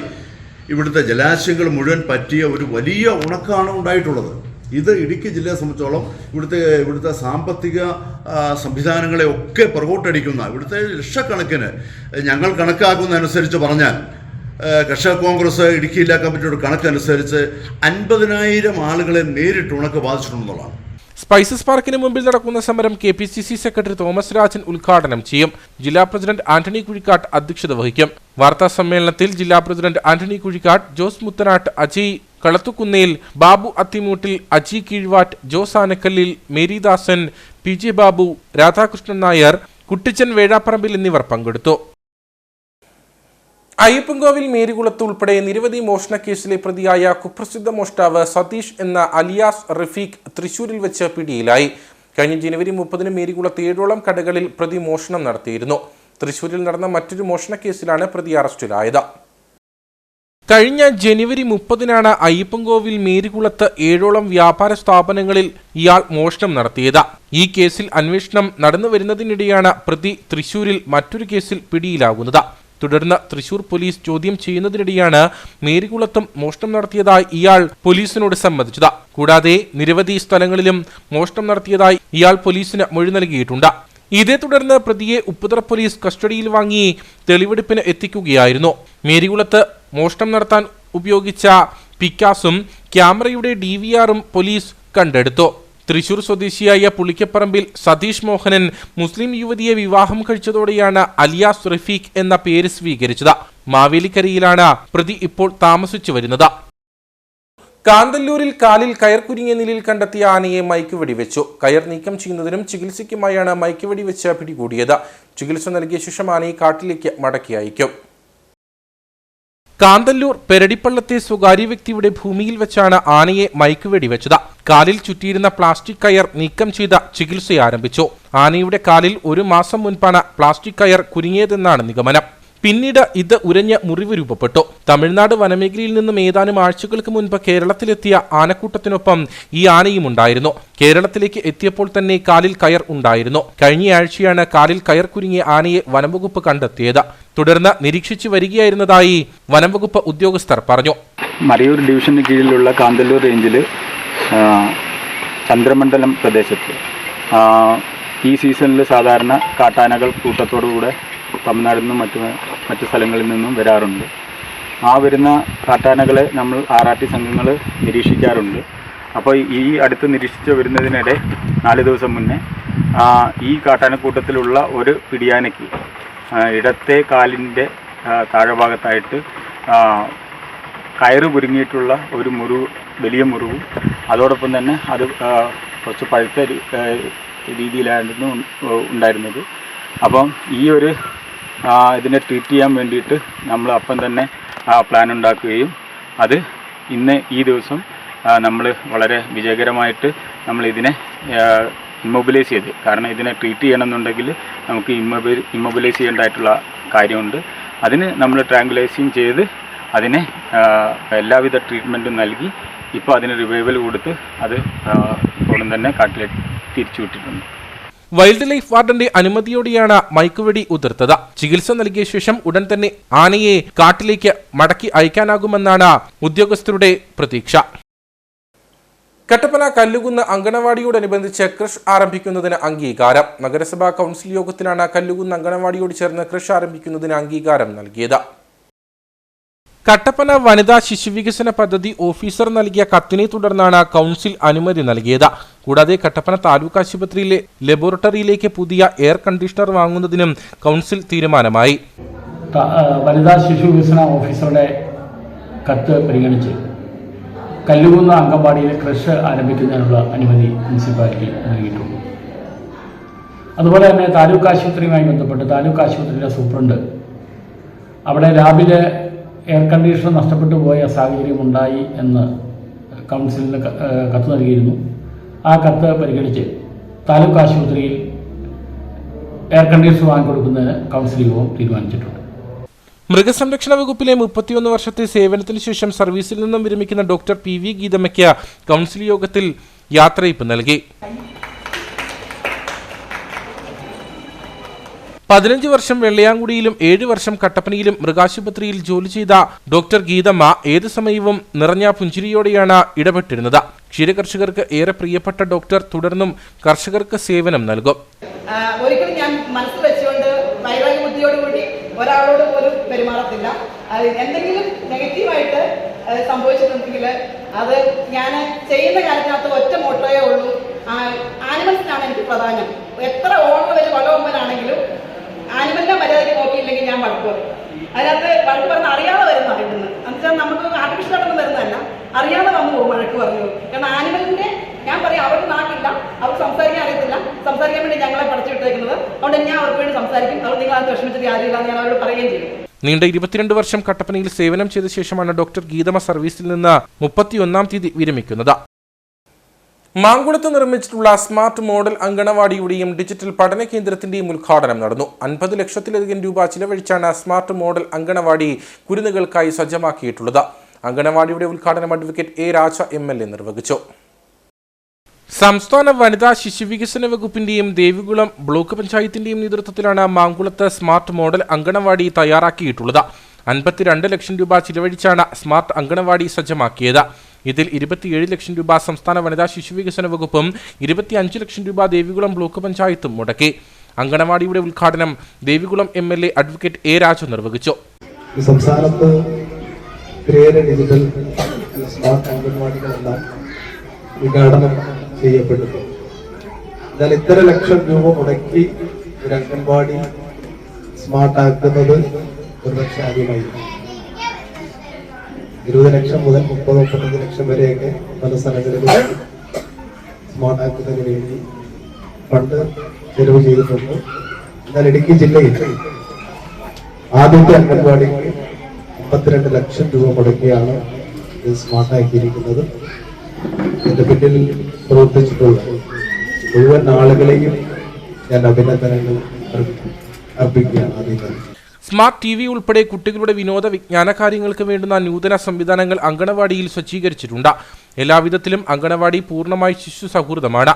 ഇവിടുത്തെ ജലാശയങ്ങൾ മുഴുവൻ പറ്റിയ ഒരു വലിയ ഉണക്കാണ് ഉണ്ടായിട്ടുള്ളത്. ഇത് ഇടുക്കി ജില്ലയെ സംബന്ധിച്ചോളം ഇവിടുത്തെ സാമ്പത്തിക സംവിധാനങ്ങളെ ഒക്കെ പുറകോട്ടടിക്കുന്ന, ഇവിടുത്തെ ലക്ഷക്കണക്കിന്, ഞങ്ങൾ കണക്കാക്കുന്നതനുസരിച്ച് പറഞ്ഞാൽ കർഷക കോൺഗ്രസ് ഇടുക്കി ജില്ലാ കമ്മിറ്റിയുടെ കണക്കനുസരിച്ച് 50,000 ആളുകളെ നേരിട്ട് ഉണക്ക് ബാധിച്ചിട്ടുണ്ടെന്നുള്ളതാണ്. സ്പൈസസ് പാർക്കിന് മുമ്പിൽ നടക്കുന്ന സമരം KPCC സെക്രട്ടറി തോമസ് രാജൻ ഉദ്ഘാടനം ചെയ്യും. ജില്ലാ പ്രസിഡന്റ് ആന്റണി കുഴിക്കാട്ട് അധ്യക്ഷത വഹിക്കും. വാർത്താ സമ്മേളനത്തിൽ ജില്ലാ പ്രസിഡന്റ് ആന്റണി കുഴിക്കാട്ട്, ജോസ് മുത്തനാട്ട്, അജയ് കളത്തുകുന്നേൽ, ബാബു അത്തിമൂട്ടിൽ, അജി കീഴ്വാറ്റ്, ജോസ് ആനക്കല്ലിൽ, മേരിദാസൻ, PJ ബാബു, രാധാകൃഷ്ണൻ നായർ, കുട്ടിച്ചൻ വേഴാപ്പറമ്പിൽ എന്നിവർ പങ്കെടുത്തു. അയ്യപ്പൻകോവിൽ മേരികുളത്ത് ഉൾപ്പെടെ നിരവധി മോഷണക്കേസിലെ പ്രതിയായ കുപ്രസിദ്ധ മോഷ്ടാവ് സതീഷ് എന്ന അലിയാസ് റഫീഖ് തൃശൂരിൽ വെച്ച് പിടിയിലായി. കഴിഞ്ഞ ജനുവരി 30-ന് മേരികുളത്ത് 7ഓളം കടകളിൽ പ്രതി മോഷണം നടത്തിയിരുന്നു. തൃശൂരിൽ നടന്ന മറ്റൊരു മോഷണക്കേസിലാണ് പ്രതി അറസ്റ്റിലായത്. കഴിഞ്ഞ ജനുവരി 30-നാണ് അയ്യപ്പൻകോവിൽ മേരികുളത്ത് 7ഓളം വ്യാപാര സ്ഥാപനങ്ങളിൽ ഇയാൾ മോഷണം നടത്തിയത്. ഈ കേസിൽ അന്വേഷണം നടന്നുവരുന്നതിനിടെയാണ് പ്രതി തൃശൂരിൽ മറ്റൊരു കേസിൽ പിടിയിലാകുന്നത്. തുടർന്ന് തൃശൂർ പോലീസ് ചോദ്യം ചെയ്യുന്നതിനിടെയാണ് മേരികുളത്തും മോഷണം നടത്തിയതായി ഇയാൾ പോലീസിനോട് സമ്മതിച്ചത്. കൂടാതെ നിരവധി സ്ഥലങ്ങളിലും മോഷണം നടത്തിയതായി ഇയാൾ പോലീസിന് മൊഴി നൽകിയിട്ടുണ്ട്. ഇതേ തുടർന്ന് പ്രതിയെ ഉപ്പുതറ പോലീസ് കസ്റ്റഡിയിൽ വാങ്ങി തെളിവെടുപ്പിന് എത്തിക്കുകയായിരുന്നു. മേരികുളത്ത് മോഷണം നടത്താൻ ഉപയോഗിച്ച പിക്കാസും ക്യാമറയുടെ DVR-ഉം പോലീസ് കണ്ടെടുത്തു. തൃശൂർ സ്വദേശിയായ പുളിക്കപ്പറമ്പിൽ സതീഷ് മോഹനൻ മുസ്ലിം യുവതിയെ വിവാഹം കഴിച്ചതോടെയാണ് അലിയാസ് റഫീഖ് എന്ന പേര് സ്വീകരിച്ചത്. മാവേലിക്കരയിലാണ് പ്രതി ഇപ്പോൾ താമസിച്ചു വരുന്നത്. കാന്തല്ലൂരിൽ കാലിൽ കയർ കുരുങ്ങിയ നിലയിൽ കണ്ടെത്തിയ ആനയെ മയക്കുവെടി വെച്ചു. കയർ നീക്കം ചെയ്യുന്നതിനും ചികിത്സയ്ക്കുമായാണ് മയക്കുവെടി വെച്ച് പിടികൂടിയത്. ചികിത്സ നൽകിയ ശേഷം ആനയെ കാട്ടിലേക്ക് മടക്കി അയക്കും. കാന്തല്ലൂർ പെരടിപ്പള്ളത്തെ സ്വകാര്യ വ്യക്തിയുടെ ഭൂമിയിൽ വെച്ചാണ് ആനയെ മയക്കുവെടി വെച്ചത്. കാലിൽ ചുറ്റിയിരുന്ന പ്ലാസ്റ്റിക് കയർ നീക്കം ചെയ്ത് ചികിത്സ ആരംഭിച്ചു. ആനയുടെ കാലിൽ 1 മാസം മുൻപാണ് പ്ലാസ്റ്റിക് കയർ കുരുങ്ങിയതെന്നാണ് നിഗമനം. പിന്നീട് ഇത് ഉരഞ്ഞ് മുറിവ് രൂപപ്പെട്ടു. തമിഴ്നാട് വനമേഖലയിൽ നിന്നും ഏതാനും ആഴ്ചകൾക്ക് മുൻപ് കേരളത്തിലെത്തിയ ആനക്കൂട്ടത്തിനൊപ്പം ഈ ആനയും ഉണ്ടായിരുന്നു. കേരളത്തിലേക്ക് എത്തിയപ്പോൾ തന്നെ കാലിൽ കയർ ഉണ്ടായിരുന്നു. കഴിഞ്ഞയാഴ്ചയാണ് കാലിൽ കയർ കുരുങ്ങിയ ആനയെ വനംവകുപ്പ് കണ്ടെത്തിയത്. തുടർന്ന് നിരീക്ഷിച്ചു വരികയായിരുന്നതായി വനംവകുപ്പ് ഉദ്യോഗസ്ഥർ പറഞ്ഞു. മറയൂർ ഡിവിഷന് കീഴിലുള്ള കാന്തല്ലൂർ റേഞ്ചിൽ ചന്ദ്രമണ്ഡലം പ്രദേശത്ത് ഈ സീസണിൽ സാധാരണ കാട്ടാനകൾ കൂട്ടത്തോടുകൂടെ തമിഴ്നാടിൽ നിന്നും മറ്റു സ്ഥലങ്ങളിൽ നിന്നും വരാറുണ്ട്. ആ വരുന്ന കാട്ടാനകളെ നമ്മൾ RRT സംഘങ്ങൾ നിരീക്ഷിക്കാറുണ്ട്. അപ്പോൾ ഈ അടുത്ത് നിരീക്ഷിച്ച് വരുന്നതിനിടെ 4 ദിവസം മുന്നേ ഈ കാട്ടാനക്കൂട്ടത്തിലുള്ള ഒരു പിടിയാനയ്ക്ക് ഇടത്തെ കാലിൻ്റെ താഴെഭാഗത്തായിട്ട് കയറ് കുരുങ്ങിയിട്ടുള്ള ഒരു മുറിവ്, വലിയ മുറിവും അതോടൊപ്പം തന്നെ അത് കുറച്ച് പഴുത്ത രീതിയിലായിരുന്നു ഉണ്ടായിരുന്നത്. അപ്പം ഈ ഒരു ഇതിനെ ട്രീറ്റ് ചെയ്യാൻ വേണ്ടിയിട്ട് നമ്മൾ അപ്പം തന്നെ പ്ലാൻ ഉണ്ടാക്കുകയും അത് ഈ ദിവസം നമ്മൾ വളരെ വിജയകരമായിട്ട് നമ്മൾ ഇതിനെ ഇമ്മൊബിലൈസ് ചെയ്ത്, കാരണം ഇതിനെ ട്രീറ്റ് ചെയ്യണമെന്നുണ്ടെങ്കിൽ നമുക്ക് ഇമ്മൊബിലൈസ് ചെയ്യേണ്ടതായിട്ടുള്ള കാര്യമുണ്ട്. അതിന് നമ്മൾ ട്രാങ്കുലൈസിങ് ചെയ്ത് അതിനെ എല്ലാവിധ ട്രീറ്റ്മെൻറ്റും നൽകി ഇപ്പോൾ അതിന് റിവൈവൽ കൊടുത്ത് അത് ഉടൻ തന്നെ കാട്ടിലേക്ക് തിരിച്ചു വിട്ടിട്ടുണ്ട്. വൈൽഡ് ലൈഫ് വാർഡന്റെ അനുമതിയോടെയാണ് മയക്കുവെടി ഉതിർത്തത്. ചികിത്സ നൽകിയ ശേഷം ഉടൻ തന്നെ ആനയെ കാട്ടിലേക്ക് മടക്കി അയക്കാനാകുമെന്നാണ് ഉദ്യോഗസ്ഥരുടെ പ്രതീക്ഷ. കട്ടപ്പന കല്ലുകുന്ന് അങ്കണവാടിയോടനുബന്ധിച്ച് കൃഷ് ആരംഭിക്കുന്നതിന് അംഗീകാരം. നഗരസഭാ കൗൺസിൽ യോഗത്തിലാണ് കല്ലുകുന്ന് അങ്കണവാടിയോട് ചേർന്ന് കൃഷ് ആരംഭിക്കുന്നതിന് അംഗീകാരം നൽകിയത്. കട്ടപ്പന വനിതാ ശിശുവികസന പദ്ധതി ഓഫീസർ നൽകിയ കത്തിനെ തുടർന്നാണ് കൗൺസിൽ അനുമതി നൽകിയത്. കൂടാതെ കട്ടപ്പന താലൂക്ക് ആശുപത്രിയിലെ ലബോറട്ടറിയിലേക്ക് പുതിയ എയർ കണ്ടീഷണർ വാങ്ങുന്നതിനും കൗൺസിൽ തീരുമാനമായി. വനിതാ ശിശു വികസന ഓഫീസറുടെ കത്ത് പരിഗണിച്ച് കല്ലുകുന്ന അങ്കമ്പാടിയിൽ കൃഷി ആരംഭിക്കുന്നതിനുള്ള അനുമതി മുനിസിപ്പാലിറ്റി നൽകിയിട്ടുണ്ട്. അതുപോലെ തന്നെ താലൂക്ക് ആശുപത്രിയുമായി ബന്ധപ്പെട്ട് താലൂക്ക് ആശുപത്രിയിലെ സൂപ്രണ്ട് അവിടെ ലാബിലെ എയർ കണ്ടീഷണർ നഷ്ടപ്പെട്ടു പോയ സാഹചര്യമുണ്ടായി എന്ന് കൗൺസിലിന് കത്ത് നൽകിയിരുന്നു. ആ കത്ത് പരിഗണിച്ച് താലൂക്ക് ആശുപത്രിയിൽ എയർ കണ്ടീഷണർ വാങ്ങിക്കൊടുക്കുന്നതിന് കൗൺസിൽ യോഗം തീരുമാനിച്ചിട്ടുണ്ട്. മൃഗസംരക്ഷണ വകുപ്പിലെ 31 വർഷത്തെ സേവനത്തിന് ശേഷം സർവീസിൽ നിന്നും വിരമിക്കുന്ന ഡോക്ടർ പി വി ഗീതമ്മയ്ക്ക് കൗൺസിൽ യോഗത്തിൽ യാത്രയയപ്പ് നൽകി. 15 വർഷം വെള്ളയാങ്കുടിയിലും 7 വർഷം കട്ടപ്പനയിലും മൃഗാശുപത്രിയിൽ ജോലി ചെയ്ത ഡോക്ടർ ഗീതമ്മ ഏതു സമയവും നിറഞ്ഞ പുഞ്ചിരിയോടെയാണ് ഇടപെട്ടിരുന്നത്. ക്ഷീരകർഷകർക്ക് ഏറെ പ്രിയപ്പെട്ട ഡോക്ടർ തുടർന്നും കർഷകർക്ക് സേവനം നൽകും. ഒരിക്കലും ഞാൻ മനസ്സിൽ വെച്ചുകൊണ്ട് വൈരാഗ്യ ബുദ്ധിയോടുകൂടി ഒരാളോട് പോലും പെരുമാറത്തില്ല. എന്തെങ്കിലും നെഗറ്റീവായിട്ട് സംഭവിച്ചിട്ടുണ്ടെങ്കിൽ അത് ഞാൻ ചെയ്യുന്ന കാര്യത്തിനകത്ത് ഒറ്റ മോട്ടോയേ ഉള്ളൂ, ആനിമൽസിനാണ് എനിക്ക് പ്രാധാന്യം. എത്ര ഓണം വരെ കൊലകൊമ്പനാണെങ്കിലും ആനിമലിനെ മര്യാദയ്ക്ക് നോക്കിയില്ലെങ്കിൽ ഞാൻ വഴക്ക് പറയും. അതിനകത്ത് വഴക്ക് പറഞ്ഞാൽ അറിയാതെ വരുന്ന അറിയുന്നത് എന്നുവെച്ചാൽ നമുക്ക് ആർട്ടിഫിഷ്യലായിട്ടൊന്നും വരുന്നതല്ല, അറിയാതെ വന്നു പോകും വഴക്ക് പറഞ്ഞു. കാരണം ആനിമലിന്റെ ഞാൻ പറയാം, അവർക്ക് നാട്ടില്ല, അവർക്ക് സംസാരിക്കാൻ അറിയത്തില്ല, സംസാരിക്കാൻ വേണ്ടി ഞങ്ങളെ പഠിച്ചു വിട്ടേക്കുന്നത്. അതുകൊണ്ട് ഞാൻ അവർക്ക് വേണ്ടി സംസാരിക്കും. അതുകൊണ്ട് നിങ്ങൾ അത് വിഷമിച്ചിട്ട് കാര്യമില്ല എന്ന് ഞാൻ അവരോട് പറയുകയും ചെയ്യും. നീണ്ട 22 വർഷം കട്ടപ്പനയിൽ സേവനം ചെയ്ത ശേഷമാണ് ഡോക്ടർ ഗീതമ്മ സർവീസിൽ നിന്ന് 31-ാം തീയതി വിരമിക്കുന്നത്. മാങ്കുളത്ത് നിർമ്മിച്ചിട്ടുള്ള സ്മാർട്ട് മോഡൽ അങ്കണവാടിയുടെയും ഡിജിറ്റൽ പഠന കേന്ദ്രത്തിന്റെയും ഉദ്ഘാടനം നടന്നു. 50 ലക്ഷത്തിലധികം രൂപ ചിലവഴിച്ചാണ് സ്മാർട്ട് മോഡൽ അങ്കണവാടി കുരുന്നുകൾക്കായി സജ്ജമാക്കിയിട്ടുള്ളത്. അങ്കണവാടിയുടെ ഉദ്ഘാടനം അഡ്വക്കേറ്റ് എ രാജ MLA നിർവഹിച്ചു. സംസ്ഥാന വനിതാ ശിശുവികസന വകുപ്പിന്റെയും ദേവികുളം ബ്ലോക്ക് പഞ്ചായത്തിന്റെയും നേതൃത്വത്തിലാണ് മാങ്കുളത്ത് സ്മാർട്ട് മോഡൽ അങ്കണവാടി തയ്യാറാക്കിയിട്ടുള്ളത്. 52 ലക്ഷം രൂപ ചിലവഴിച്ചാണ് സ്മാർട്ട് അങ്കണവാടി സജ്ജമാക്കിയത്. ഇതിൽ 27 ലക്ഷം രൂപ സംസ്ഥാന വനിതാ ശിശുവികസന വകുപ്പും 25 ലക്ഷം രൂപ ദേവികുളം ബ്ലോക്ക് പഞ്ചായത്തും മുടക്കി. അങ്കണവാടിയുടെ ഉദ്ഘാടനം Devikulam MLA advocate A Raju നിർവഹിച്ചു. സംസ്ഥാനത്ത് ഡിജിറ്റൽ സ്മാർട്ട് അംഗൻവാടികളെല്ലാം ഉദ്ഘാടനം ചെയ്യപ്പെട്ടു. എന്നാൽ ഇത്ര ലക്ഷം രൂപ മുടക്കി ഒരു അംഗൻവാടി സ്മാർട്ട് ആക്കുന്നത് ഒരുപക്ഷെ ആദ്യമായിരുന്നു. 20 ലക്ഷം മുതൽ 30-35 ലക്ഷം വരെയൊക്കെ പല സ്ഥലങ്ങളിലും സ്മാർട്ട് ആക്കുന്നതിന് വേണ്ടി ഫണ്ട് ചെലവ് ചെയ്തിട്ടുണ്ട്. എന്നാൽ ഇടുക്കി ജില്ലയിൽ ആദ്യത്തെ അംഗൻവാടിക്ക് 52 ലക്ഷം രൂപ മുടക്കിയാണ് ഇത് സ്മാർട്ട് ആക്കിയിരിക്കുന്നത്. ഇതിന്റെ പിന്നിൽ പ്രവർത്തിച്ചിട്ടുള്ള മുഴുവൻ ആളുകളെയും ഞാൻ അഭിനന്ദനങ്ങൾ അർപ്പിക്കുകയാണ്. ആദ്യം സ്മാർട്ട് TV ഉൾപ്പെടെ കുട്ടികളുടെ വിനോദ വിജ്ഞാന കാര്യങ്ങൾക്ക് വേണ്ടുന്ന നൂതന സംവിധാനങ്ങൾ അങ്കണവാടിയിൽ സജ്ജീകരിച്ചിട്ടുണ്ട്. എല്ലാവിധത്തിലും അങ്കണവാടി പൂർണ്ണമായി ശിശു സൗഹൃദമാണ്.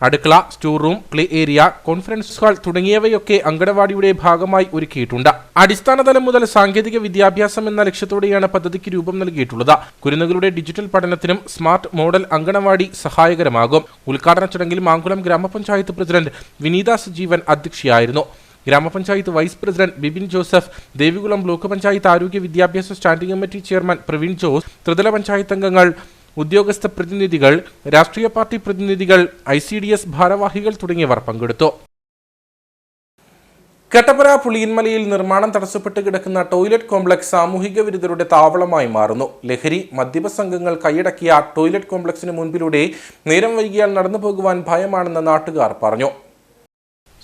അടുക്കള, store room, play area, conference hall തുടങ്ങിയവയൊക്കെ അങ്കണവാടിയുടെ ഭാഗമായി ഒരുക്കിയിട്ടുണ്ട്. അടിസ്ഥാനതലം മുതൽ സാങ്കേതിക വിദ്യാഭ്യാസം എന്ന ലക്ഷ്യത്തോടെയാണ് പദ്ധതിക്ക് രൂപം നൽകിയിട്ടുള്ളത്. കുരുന്നുകളുടെ ഡിജിറ്റൽ പഠനത്തിനും സ്മാർട്ട് മോഡൽ അങ്കണവാടി സഹായകരമാകും. ഉദ്ഘാടന ചടങ്ങിൽ മാങ്കുളം ഗ്രാമപഞ്ചായത്ത് പ്രസിഡന്റ് വിനീത സജീവൻ അധ്യക്ഷയായിരുന്നു. Grama panchayat vice president Bibin Joseph, Devikulam block panchayat ആരോഗ്യ വിദ്യാഭ്യാസ standing committee chairman Praveen Jose, ത്രിതല പഞ്ചായത്ത് അംഗങ്ങൾ, ഉദ്യോഗസ്ഥ പ്രതിനിധികൾ, രാഷ്ട്രീയ പാർട്ടി പ്രതിനിധികൾ, ICDS ഭാരവാഹികൾ തുടങ്ങിയവർ പങ്കെടുത്തു. കട്ടപ്പന പുളിയൻമലയിൽ നിർമ്മാണം തടസ്സപ്പെട്ട് കിടക്കുന്ന ടോയ്ലറ്റ് കോംപ്ലക്സ് സാമൂഹിക വിരുദ്ധരുടെ താവളമായി മാറുന്നു. ലഹരി, മദ്യപ സംഘങ്ങൾ കൈയടക്കിയ ടോയ്ലറ്റ് കോംപ്ലക്സിന് മുൻപിലൂടെ നേരം വൈകിയാൽ നടന്നു പോകുവാൻ ഭയമാണെന്ന് നാട്ടുകാർ പറഞ്ഞു.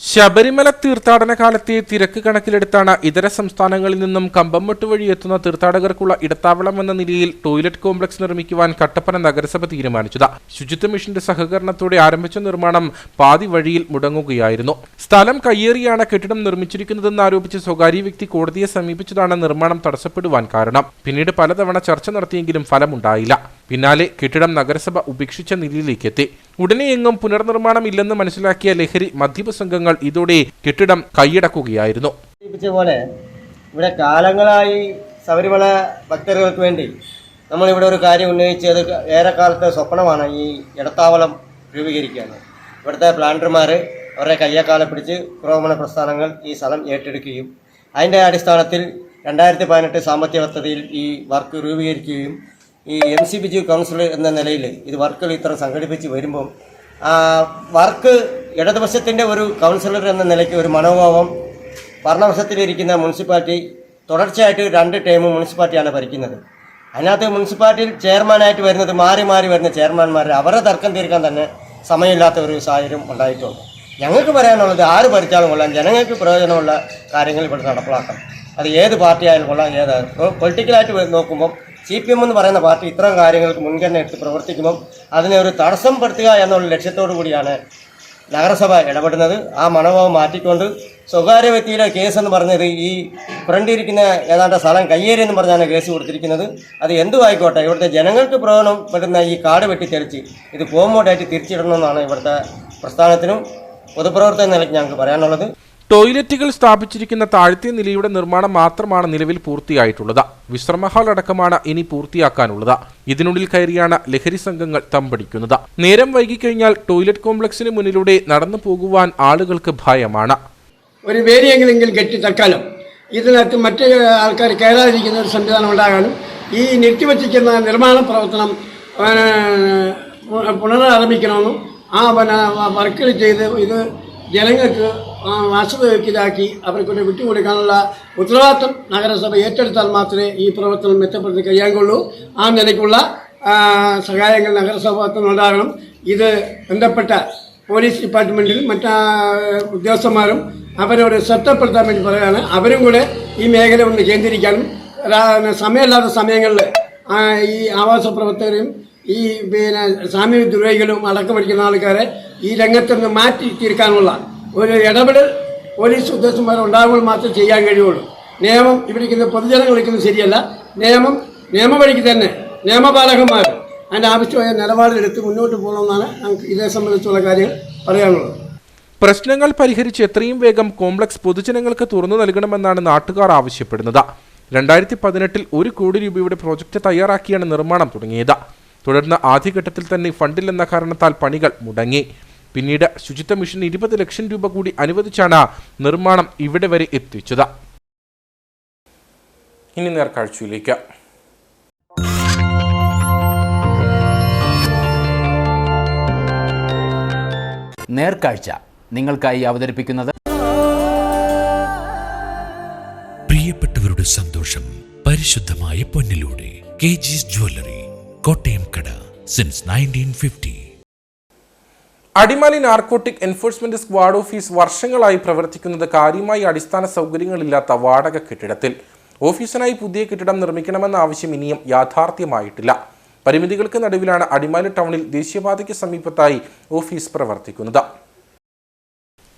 ശബരിമല തീർത്ഥാടന കാലത്തെ തിരക്ക് കണക്കിലെടുത്താണ് ഇതര സംസ്ഥാനങ്ങളിൽ നിന്നും കമ്പംമെട്ട് വഴി എത്തുന്ന തീർത്ഥാടകർക്കുള്ള ഇടത്താവളം എന്ന നിലയിൽ ടോയ്ലറ്റ് കോംപ്ലക്സ് നിർമ്മിക്കുവാൻ കട്ടപ്പന നഗരസഭ തീരുമാനിച്ചത്. ശുചിത്വ മിഷന്റെ സഹകരണത്തോടെ ആരംഭിച്ച നിർമ്മാണം പാതി വഴിയിൽ മുടങ്ങുകയായിരുന്നു. സ്ഥലം കയ്യേറിയാണ് കെട്ടിടം നിർമ്മിച്ചിരിക്കുന്നതെന്ന് ആരോപിച്ച് സ്വകാര്യ വ്യക്തി കോടതിയെ സമീപിച്ചതാണ് നിർമ്മാണം തടസ്സപ്പെടുവാൻ കാരണം. പിന്നീട് പലതവണ ചർച്ച നടത്തിയെങ്കിലും ഫലമുണ്ടായില്ല. പിന്നാലെ കെട്ടിടം നഗരസഭ ഉപേക്ഷിച്ച നിലയിലേക്കെത്തി. ഉടനെ എങ്ങും പുനർനിർമ്മാണം ഇല്ലെന്ന് മനസ്സിലാക്കിയ ലഹരി മദ്യപ സംഘങ്ങൾ ഇതോടെ കെട്ടിടം കൈയടക്കുകയായിരുന്നു. പോലെ ഇവിടെ കാലങ്ങളായി ശബരിമല ഭക്തർക്ക് വേണ്ടി നമ്മളിവിടെ ഒരു കാര്യം ഉന്നയിച്ചത് ഏറെക്കാലത്തെ സ്വപ്നമാണ് ഈ ഇടത്താവളം രൂപീകരിക്കുകയാണ്. ഇവിടുത്തെ പ്ലാന്റർമാർ അവരുടെ കയ്യക്കാലം പിടിച്ച് പുരോഗമന പ്രസ്ഥാനങ്ങൾ ഈ സ്ഥലം ഏറ്റെടുക്കുകയും അതിൻ്റെ അടിസ്ഥാനത്തിൽ 2018 സാമ്പത്തിക പദ്ധതിയിൽ ഈ വർക്ക് രൂപീകരിക്കുകയും ഈ MCBG കൗൺസിൽ എന്ന നിലയിൽ ഇത് വർക്കുകൾ ഇത്ര സംഘടിപ്പിച്ച് വരുമ്പം വർക്ക് ഇടതുപക്ഷത്തിൻ്റെ ഒരു കൗൺസിലർ എന്ന നിലയ്ക്ക് ഒരു മനോഭാവം ഭരണപക്ഷത്തിലിരിക്കുന്ന മുനിസിപ്പാലിറ്റി തുടർച്ചയായിട്ട് 2 ടൈം മുനിസിപ്പാലിറ്റിയാണ് ഭരിക്കുന്നത്. അതിനകത്ത് മുനിസിപ്പാലിറ്റിയിൽ ചെയർമാനായിട്ട് വരുന്നത് മാറി വരുന്ന ചെയർമാൻമാർ അവരെ തർക്കം തീർക്കാൻ തന്നെ സമയമില്ലാത്ത ഒരു സാഹചര്യം ഉണ്ടായിട്ടുണ്ട്. ഞങ്ങൾക്ക് പറയാനുള്ളത് ആര് ഭരിച്ചാലും കൊള്ളാം, ജനങ്ങൾക്ക് പ്രയോജനമുള്ള കാര്യങ്ങൾ ഇവിടെ നടപ്പിലാക്കാം. അത് ഏത് പാർട്ടി ആയാലും കൊള്ളാം. പൊളിറ്റിക്കലായിട്ട് നോക്കുമ്പം CPM എന്ന് പറയുന്ന പാർട്ടി ഇത്തരം കാര്യങ്ങൾക്ക് മുൻഗണന എടുത്ത് പ്രവർത്തിക്കുമ്പം അതിനെ ഒരു തടസ്സപ്പെടുത്തുക എന്നുള്ള ലക്ഷ്യത്തോടു കൂടിയാണ് നഗരസഭ ഇടപെടുന്നത്. ആ മനോഭാവം മാറ്റിക്കൊണ്ട് സ്വകാര്യ വ്യക്തിയുടെ കേസ് എന്ന് പറഞ്ഞത് ഈ ഫ്രണ്ടിരിക്കുന്ന ഏതാണ്ട് സ്ഥലം കയ്യേറി എന്ന് പറഞ്ഞാണ് കേസ് കൊടുത്തിരിക്കുന്നത്. അത് എന്തു ആയിക്കോട്ടെ, ഇവിടുത്തെ ജനങ്ങൾക്ക് പ്രയോജനപ്പെടുന്ന ഈ കാട് വെട്ടിത്തെളിച്ച് ഇത് കോമോഡായിട്ട് തിരിച്ചിടണമെന്നാണ് ഇവിടുത്തെ പ്രസ്ഥാനത്തിനും പൊതുപ്രവർത്തന നിലയ്ക്ക് ഞങ്ങൾക്ക് പറയാനുള്ളത്. ടോയ്ലറ്റുകൾ സ്ഥാപിച്ചിരിക്കുന്ന താഴത്തെ നിലയുടെ നിർമ്മാണം മാത്രമാണ് നിലവിൽ പൂർത്തിയായിട്ടുള്ളത്. വിശ്രമ ഹാൾ അടക്കമാണ് ഇനി പൂർത്തിയാക്കാനുള്ളത്. ഇതിനുള്ളിൽ കയറിയാണ് ലഹരി സംഘങ്ങൾ തമ്പടിക്കുന്നത്. നേരം വൈകിക്കഴിഞ്ഞാൽ ടോയ്ലറ്റ് കോംപ്ലക്സിന് മുന്നിലൂടെ നടന്നു പോകുവാൻ ആളുകൾക്ക് ഭയമാണ്. ഒരു വേദിയെങ്കിലും കെട്ടി തൽക്കാലം ഇതിനകത്ത് മറ്റ് ആൾക്കാർ കയറാതിരിക്കുന്ന ഒരു സംവിധാനം ഉണ്ടാകാനും ഈ നിർത്തിവച്ചിരിക്കുന്ന നിർമ്മാണ പ്രവർത്തനം പുനരാരംഭിക്കണമെന്നും വർക്കുകൾ ചെയ്ത് ഇത് ജനങ്ങൾക്ക് വാസ്തുതയ്ക്കിതാക്കി അവർക്കൊരു വിട്ടുകൊടുക്കാനുള്ള ഉത്തരവാദിത്വം നഗരസഭ ഏറ്റെടുത്താൽ മാത്രമേ ഈ പ്രവർത്തനം മെച്ചപ്പെടുത്തി കഴിയാൻ ആ നിലയ്ക്കുള്ള സഹായങ്ങൾ നഗരസഭത്തിനുണ്ടാകണം. ഇത് ബന്ധപ്പെട്ട പോലീസ് ഡിപ്പാർട്ട്മെൻറ്റിൽ മറ്റ് ഉദ്യോഗസ്ഥന്മാരും അവരോട് ശ്രദ്ധപ്പെടുത്താൻ വേണ്ടി പറയുകയാണ്. അവരും കൂടെ ഈ മേഖല ഒന്ന് കേന്ദ്രീകരിക്കാനും സമയമില്ലാത്ത സമയങ്ങളിൽ ഈ ആവാസ പ്രവർത്തകരും ഈ സാമൂഹ്യ ദ്രോഹികളും അടക്കമടിക്കുന്ന ആൾക്കാരെ ഈ രംഗത്ത് നിന്ന് മാറ്റി തീർക്കാനുള്ള ഒരു ഇടപെടൽ പോലീസ് ഉദ്യോഗസ്ഥന്മാർ ഉണ്ടാകുമ്പോൾ മാത്രമേ ചെയ്യാൻ കഴിയുള്ളൂ. നിയമം ഇവിടേക്കുന്ന പൊതുജനങ്ങൾ വിളിക്കുന്നത് ശരിയല്ല. നിയമവഴിക്ക് തന്നെ നിയമപാലകന്മാർ അതിൻ്റെ ആവശ്യമായ നിലപാടെടുത്ത് മുന്നോട്ട് പോകണമെന്നാണ് നമുക്ക് ഇതേ സംബന്ധിച്ചുള്ള കാര്യം പറയാനുള്ളത്. പ്രശ്നങ്ങൾ പരിഹരിച്ച് എത്രയും വേഗം കോംപ്ലക്സ് പൊതുജനങ്ങൾക്ക് തുറന്നു നൽകണമെന്നാണ് നാട്ടുകാർ ആവശ്യപ്പെടുന്നത്. 2018 1 കോടി രൂപയുടെ പ്രോജക്റ്റ് തയ്യാറാക്കിയാണ് നിർമ്മാണം തുടങ്ങിയത്. തുടർന്ന് ആദ്യഘട്ടത്തിൽ തന്നെ ഫണ്ടില്ലെന്ന കാരണത്താൽ പണികൾ മുടങ്ങി. പിന്നീട് ശുചിത്വ മിഷൻ 20 ലക്ഷം രൂപ കൂടി അനുവദിച്ചാണ് നിർമ്മാണം ഇവിടെ വരെ എത്തിച്ചത്. ഇനി നേർക്കാഴ്ചയിലേക്ക്. നേർക്കാഴ്ച നിങ്ങൾക്കായി അവതരിപ്പിക്കുന്നത് പ്രിയപ്പെട്ടവരുടെ സന്തോഷം പരിശുദ്ധമായ പൊന്നിലൂടെ KG's ജ്വല്ലറി, കോട്ടയം കട, since 1950. Adimali narcotic enforcement squad office വർഷങ്ങളായി പ്രവർത്തിക്കുന്നത് കാര്യമായി അടിസ്ഥാന സൗകര്യങ്ങളില്ലാത്ത വാടക കെട്ടിടത്തിൽ. ഓഫീസിനായി പുതിയ കെട്ടിടം നിർമ്മിക്കണമെന്ന ആവശ്യം ഇനിയും യാഥാർത്ഥ്യമായിട്ടില്ല. പരിമിതികൾക്ക് നടുവിലാണ് അടിമാലി ടൗണിൽ ദേശീയപാതയ്ക്ക് സമീപത്തായി ഓഫീസ് പ്രവർത്തിക്കുന്നത്.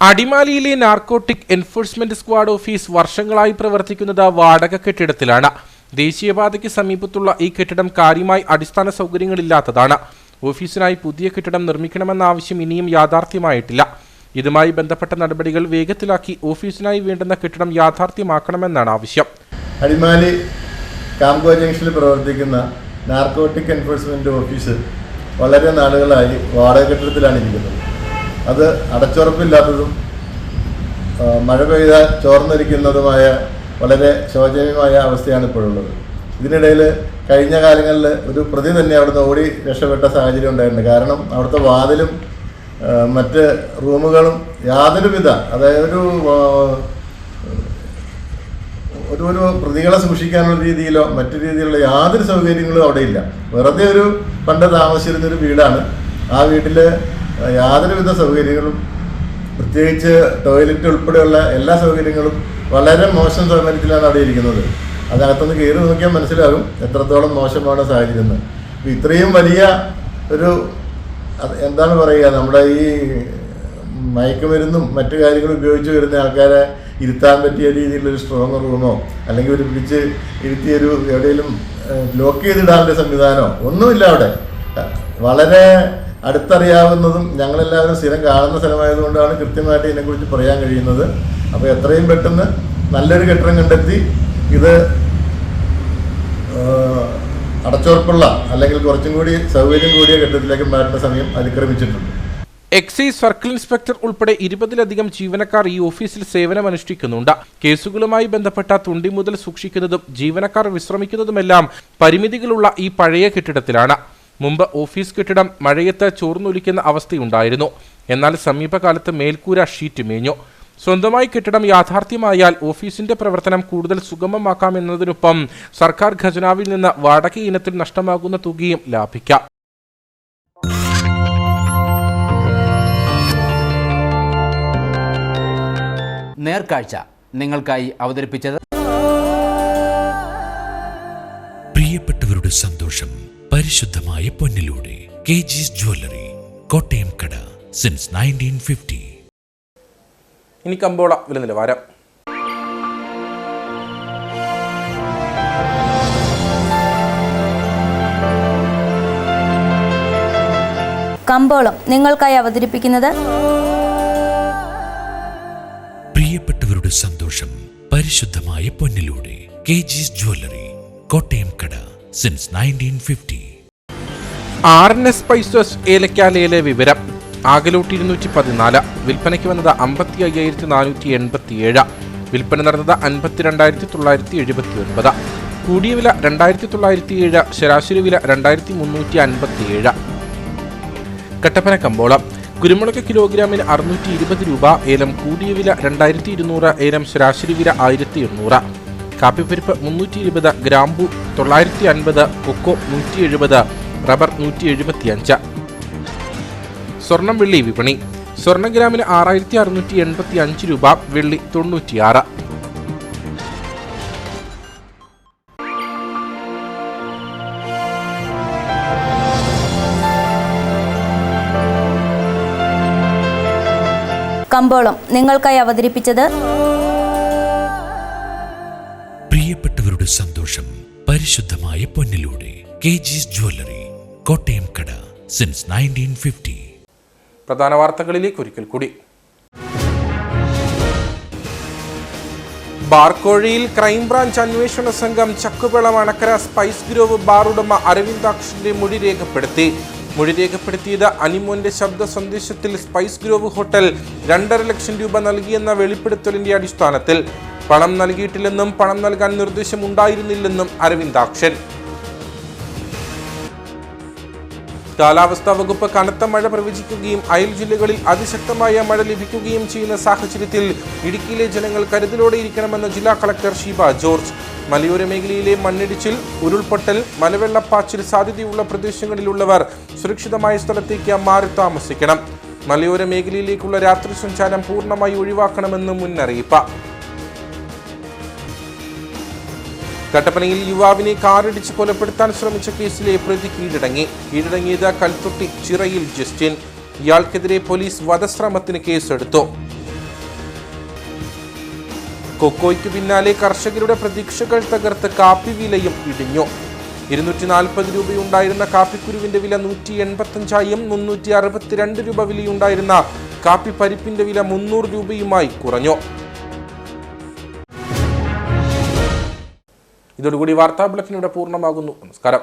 അടിമാലിയിലെ നാർക്കോട്ടിക് എൻഫോഴ്സ്മെന്റ് സ്ക്വാഡ് ഓഫീസ് വർഷങ്ങളായി പ്രവർത്തിക്കുന്നത് വാടക കെട്ടിടത്തിലാണ്. ദേശീയപാതയ്ക്ക് സമീപത്തുള്ള ഈ കെട്ടിടം കാര്യമായി അടിസ്ഥാന സൗകര്യങ്ങളില്ലാത്തതാണ്. ഓഫീസിനായി പുതിയ കെട്ടിടം നിർമ്മിക്കണമെന്ന ആവശ്യം ഇനിയും യാഥാർത്ഥ്യമായിട്ടില്ല. ഇതുമായി ബന്ധപ്പെട്ട നടപടികൾ വേഗത്തിലാക്കി ഓഫീസിനായി വേണ്ടുന്ന കെട്ടിടം യാഥാർത്ഥ്യമാക്കണമെന്നാണ് ആവശ്യം. അടിമാലി കാംകോ ജംഗ്ഷനിൽ പ്രവർത്തിക്കുന്ന നാർക്കോട്ടിക് എൻഫോഴ്സ്മെന്റ് ഓഫീസ് വളരെ നാളുകളായി വാടക കെട്ടിടത്തിലാണ് ഇരിക്കുന്നത്. അത് അടച്ചുറപ്പില്ലാത്തതും മഴ പെയ്താൽ ചോർന്നിരിക്കുന്നതുമായ വളരെ ശോചനീയമായ അവസ്ഥയാണ് ഇപ്പോഴുള്ളത്. ഇതിനിടയിൽ കഴിഞ്ഞ കാലങ്ങളിൽ ഒരു പ്രതി തന്നെ അവിടുന്ന് ഓടി രക്ഷപ്പെട്ട സാഹചര്യം ഉണ്ടായിട്ടുണ്ട്. കാരണം അവിടുത്തെ വാതിലും മറ്റ് റൂമുകളും യാതൊരുവിധ, അതായത് ഒരു പ്രതികളെ സൂക്ഷിക്കാനുള്ള രീതിയിലോ മറ്റു രീതിയിലുള്ള യാതൊരു സൗകര്യങ്ങളും അവിടെ ഇല്ല. വെറുതെ പണ്ട് താമസിച്ചിരുന്നൊരു വീടാണ്. ആ വീട്ടിൽ യാതൊരുവിധ സൗകര്യങ്ങളും പ്രത്യേകിച്ച് ടോയ്ലറ്റ് ഉൾപ്പെടെയുള്ള എല്ലാ സൗകര്യങ്ങളും വളരെ മോശം സൗകര്യത്തിലാണ് അവിടെ ഇരിക്കുന്നത്. അതിനകത്തുനിന്ന് കയറി നോക്കിയാൽ മനസ്സിലാകും എത്രത്തോളം മോശമാണ് സാഹചര്യം എന്ന്. ഇത്രയും വലിയ ഒരു എന്താണ് പറയുക, നമ്മുടെ ഈ മയക്കുമരുന്നും മറ്റു കാര്യങ്ങളും ഉപയോഗിച്ച് വരുന്ന ആൾക്കാരെ ഇരുത്താൻ പറ്റിയ രീതിയിലൊരു സ്ട്രോങ് റൂമോ അല്ലെങ്കിൽ ഒരു പിടിച്ച് ഇരുത്തിയൊരു എവിടെയെങ്കിലും ലോക്ക് ചെയ്തിടാനുള്ള സംവിധാനമോ ഒന്നുമില്ല അവിടെ. വളരെ അടുത്തറിയാവുന്നതും ഞങ്ങളെല്ലാവരും സ്ഥിരം കാണുന്ന സ്ഥലമായതുകൊണ്ടാണ് കൃത്യമായിട്ട് ഇതിനെക്കുറിച്ച് പറയാൻ കഴിയുന്നത്. അപ്പോൾ എത്രയും പെട്ടെന്ന് നല്ലൊരു കെട്ടിടം കണ്ടെത്തി ഇത് അടച്ചുറപ്പുള്ള അല്ലെങ്കിൽ കുറച്ചും കൂടി സൗകര്യം കൂടിയ കെട്ടിടത്തിലേക്ക് മാറ്റുന്ന സമയം അതിക്രമിച്ചിട്ടുണ്ട്. എക്സൈസ് സർക്കിൾ ഇൻസ്പെക്ടർ ഉൾപ്പെടെ 20-ലധികം ജീവനക്കാർ ഈ ഓഫീസിൽ സേവനമനുഷ്ഠിക്കുന്നുണ്ട്. കേസുകളുമായി ബന്ധപ്പെട്ട തുണ്ടി മുതൽ സൂക്ഷിക്കുന്നതും ജീവനക്കാർ വിശ്രമിക്കുന്നതുമെല്ലാം പരിമിതികളുള്ള ഈ പഴയ കെട്ടിടത്തിലാണ്. മുമ്പ് ഓഫീസ് കെട്ടിടം മഴയത്ത് ചോർന്നൊലിക്കുന്ന അവസ്ഥയുണ്ടായിരുന്നു. എന്നാൽ സമീപകാലത്ത് മേൽക്കൂര ഷീറ്റ് മേഞ്ഞു. സ്വന്തമായി കെട്ടിടം യാഥാർത്ഥ്യമായാൽ ഓഫീസിന്റെ പ്രവർത്തനം കൂടുതൽ സുഗമമാക്കാമെന്നതിനൊപ്പം സർക്കാർ ഖജനാവിൽ നിന്ന് വാടക ഇനത്തിൽ നഷ്ടമാകുന്ന തുകയും ലാഭിക്കാം. നേർക്കാഴ്ച നിങ്ങൾക്കായി അവതരിപ്പിച്ചത് പ്രിയപ്പെട്ടവരുടെ സന്തോഷം പരിശുദ്ധമായ പൊന്നിലൂടെ KG's ജ്വല്ലറി, കോട്ടയം കട, സിൻസ് 1950. ഇനി കമ്പോള വില നിലവാരം. കമ്പോളം നിങ്ങൾക്കായി അവതരിപ്പിക്കുന്നത് പ്രിയപ്പെട്ടവരുടെ സന്തോഷം പരിശുദ്ധമായ പൊന്നിലൂടെ KG's ജ്വല്ലറി, കോട്ടയം കട, സിൻസ് 1950. RNS സ്പൈസസ് ഏലക്കാലയിലെ വിവരം. ആകലോട്ട് 214, വിൽപ്പനയ്ക്ക് വന്നത് 55,487, വിൽപ്പന നടന്നത് 52,979. കൂടിയ വില 2,907, ശരാശരി വില 2,357. കട്ടപ്പന കമ്പോളം. കുരുമുളക് കിലോഗ്രാമിന് 620 രൂപ, ഏലം കൂടിയ വില 2,200, ഏലം ശരാശരി വില 1,800. കാപ്പിപ്പരിപ്പ് 320, ഗ്രാമ്പു 950, കൊക്കോ 170, റബ്ബർ 175. സ്വർണം വെള്ളി വിപണി. സ്വർണ്ണ ഗ്രാമിന് 6,685 രൂപ, വെള്ളി 96. കമ്പോളം നിങ്ങൾക്കായി അവതരിപ്പിച്ചത് പ്രിയപ്പെട്ടവരുടെ സന്തോഷം പരിശുദ്ധമായ പൊന്നിലൂടെ KG's ജ്വല്ലറി, കോട്ടയം കട, സിൻസ് 1950. പ്രധാന വാർത്തകളിലേക്ക് ഒരിക്കൽ കൂടി. ബാർക്കോഴിയിൽ ക്രൈംബ്രാഞ്ച് അന്വേഷണ സംഘം ചക്കുവിള അണക്കര സ്പൈസ് ഗ്രോവ് ബാർ ഉടമ അരവിന്ദാക്ഷന്റെ മൊഴി രേഖപ്പെടുത്തി. മൊഴി രേഖപ്പെടുത്തിയത് അനിമോന്റെ ശബ്ദ സന്ദേശത്തിൽ സ്പൈസ് ഗ്രോവ് ഹോട്ടൽ 2.5 ലക്ഷം രൂപ നൽകിയെന്ന വെളിപ്പെടുത്തലിന്റെ അടിസ്ഥാനത്തിൽ. പണം നൽകിയിട്ടില്ലെന്നും പണം നൽകാൻ നിർദ്ദേശമുണ്ടായിരുന്നില്ലെന്നും അരവിന്ദാക്ഷൻ. കാലാവസ്ഥാ വകുപ്പ് കനത്ത മഴ പ്രവചിക്കുകയും അയൽ ജില്ലകളിൽ അതിശക്തമായ മഴ ലഭിക്കുകയും ചെയ്യുന്ന സാഹചര്യത്തിൽ ഇടുക്കിയിലെ ജനങ്ങൾ കരുതലോടെ ഇരിക്കണമെന്ന് ജില്ലാ കളക്ടർ ഷീബ ജോർജ്. മലയോര മേഖലയിലെ മണ്ണിടിച്ചിൽ, ഉരുൾപൊട്ടൽ, മലവെള്ളപ്പാച്ചിൽ സാധ്യതയുള്ള പ്രദേശങ്ങളിലുള്ളവർ സുരക്ഷിതമായ സ്ഥലത്തേക്ക് മാറി താമസിക്കണം. മലയോര മേഖലയിലേക്കുള്ള രാത്രി സഞ്ചാരം പൂർണ്ണമായി ഒഴിവാക്കണമെന്ന് മുന്നറിയിപ്പ്. കട്ടപ്പനയിൽ യുവാവിനെ കാറിടിച്ച് കൊലപ്പെടുത്താൻ ശ്രമിച്ച കേസിലെ പ്രതി കീഴടങ്ങിയത് കൽത്തൊട്ടി ചിറയിൽ ജസ്റ്റിൻ. ഇയാൾക്കെതിരെ പോലീസ് വധശ്രമത്തിന് കേസെടുത്തു. കൊക്കോയ്ക്ക് പിന്നാലെ കർഷകരുടെ പ്രതീക്ഷകൾ തകർത്ത് കാപ്പി വിലയും ഇടിഞ്ഞു. 240 രൂപയുണ്ടായിരുന്ന കാപ്പിക്കുരുവിന്റെ വില 185ആയും 362 രൂപ വിലയുണ്ടായിരുന്ന കാപ്പി പരിപ്പിന്റെ വില 300 രൂപയുമായി കുറഞ്ഞു. ഇതോടുകൂടി വാർത്താ ബുള്ളറ്റിൻ ഇവിടെ പൂർണ്ണമാകുന്നു. നമസ്കാരം.